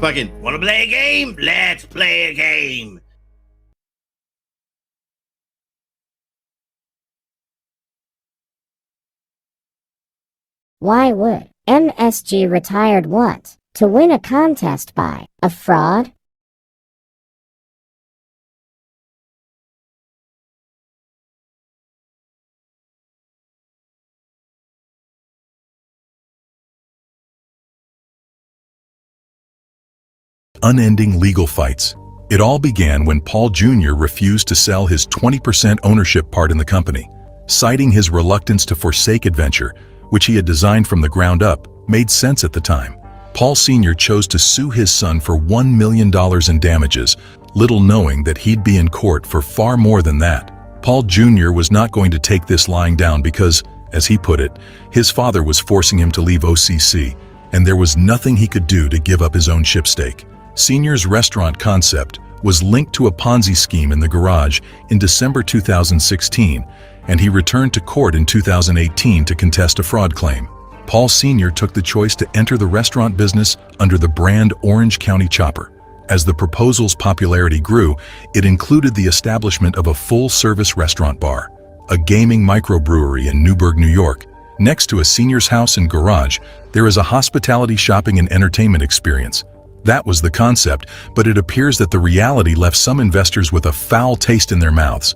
fucking, wanna play a game? Let's play a game. Why would MSG Retired what? To win a contest by a fraud? Unending legal fights. It all began when Paul Jr. refused to sell his 20% ownership part in the company. Citing his reluctance to forsake adventure, which he had designed from the ground up, made sense at the time. Paul Sr. chose to sue his son for $1 million in damages, little knowing that he'd be in court for far more than that. Paul Jr. was not going to take this lying down because, as he put it, his father was forcing him to leave OCC, and there was nothing he could do to give up his own ship stake. Senior's restaurant concept was linked to a Ponzi scheme in the garage in December 2016, and he returned to court in 2018 to contest a fraud claim. Paul Sr. took the choice to enter the restaurant business under the brand Orange County Chopper. As the proposal's popularity grew, it included the establishment of a full-service restaurant bar, a gaming microbrewery in Newburgh, New York. Next to a senior's house and garage, there is a hospitality, shopping, and entertainment experience. That was the concept, but it appears that the reality left some investors with a foul taste in their mouths.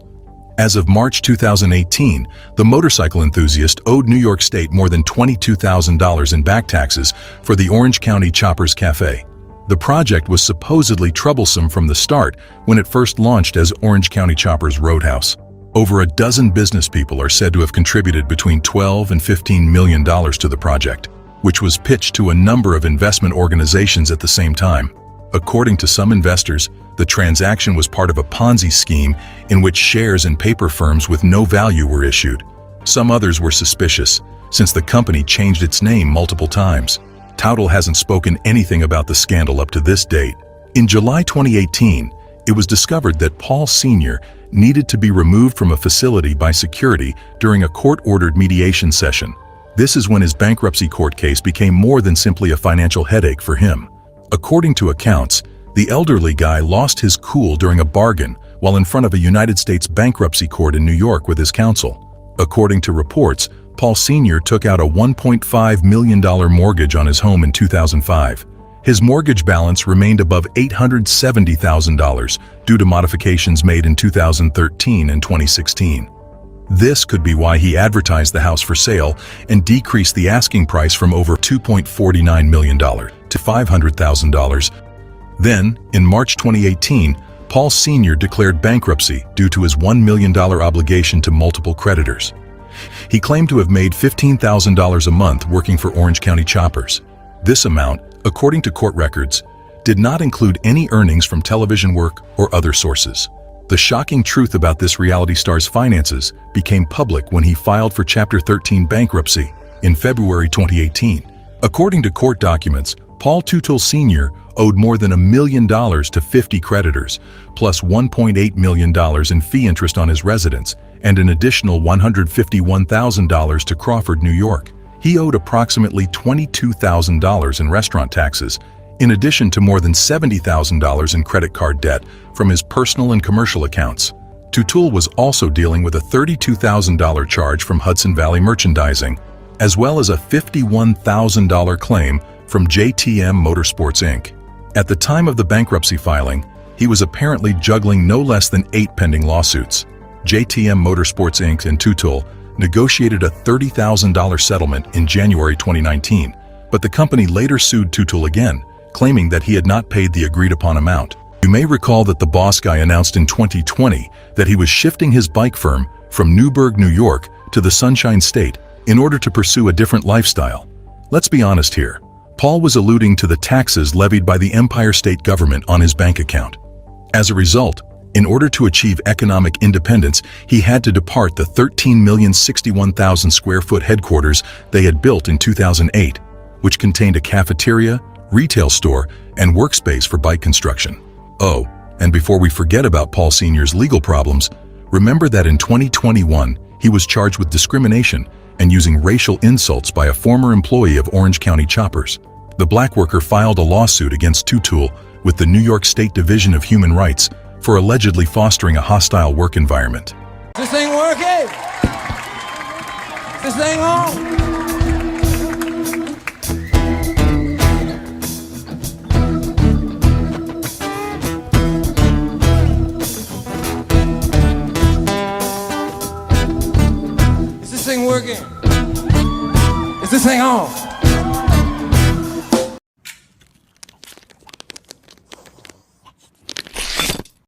As of March 2018, the motorcycle enthusiast owed New York State more than $22,000 in back taxes for the Orange County Choppers Cafe. The project was supposedly troublesome from the start when it first launched as Orange County Choppers Roadhouse. Over a dozen business people are said to have contributed between $12 and $15 million to the project, which was pitched to a number of investment organizations at the same time. According to some investors, the transaction was part of a Ponzi scheme in which shares in paper firms with no value were issued. Some others were suspicious, since the company changed its name multiple times. Teutul hasn't spoken anything about the scandal up to this date. In July 2018, it was discovered that Paul Sr. needed to be removed from a facility by security during a court-ordered mediation session. This is when his bankruptcy court case became more than simply a financial headache for him. According to accounts, the elderly guy lost his cool during a bargain while in front of a United States bankruptcy court in New York with his counsel. According to reports, Paul Sr. took out a $1.5 million mortgage on his home in 2005. His mortgage balance remained above $870,000 due to modifications made in 2013 and 2016. This could be why he advertised the house for sale and decreased the asking price from over $2.49 million to $500,000. Then, in March 2018, Paul Sr. declared bankruptcy due to his $1 million obligation to multiple creditors. He claimed to have made $15,000 a month working for Orange County Choppers. This amount, according to court records, did not include any earnings from television work or other sources. The shocking truth about this reality star's finances became public when he filed for Chapter 13 bankruptcy in February 2018. According to court documents, Paul Teutul Sr. owed more than $1 million to 50 creditors, plus $1.8 million in fee interest on his residence, and an additional $151,000 to Crawford, New York. He owed approximately $22,000 in restaurant taxes, in addition to more than $70,000 in credit card debt from his personal and commercial accounts. Teutul was also dealing with a $32,000 charge from Hudson Valley Merchandising, as well as a $51,000 claim from JTM Motorsports Inc. At the time of the bankruptcy filing, he was apparently juggling no less than 8 pending lawsuits. JTM Motorsports Inc. and Teutul negotiated a $30,000 settlement in January 2019, but the company later sued Teutul again, claiming that he had not paid the agreed-upon amount. You may recall that the boss guy announced in 2020 that he was shifting his bike firm from Newburgh, New York to the Sunshine State in order to pursue a different lifestyle. Let's be honest here. Paul was alluding to the taxes levied by the Empire State Government on his bank account. As a result, in order to achieve economic independence, he had to depart the 13,061,000 square foot headquarters they had built in 2008, which contained a cafeteria, retail store, and workspace for bike construction. Oh, and before we forget about Paul Sr.'s legal problems, remember that in 2021, he was charged with discrimination and using racial insults by a former employee of Orange County Choppers. The black worker filed a lawsuit against Teutul with the New York State Division of Human Rights for allegedly fostering a hostile work environment. This ain't working! This ain't on! Is this thing working? Is this thing on?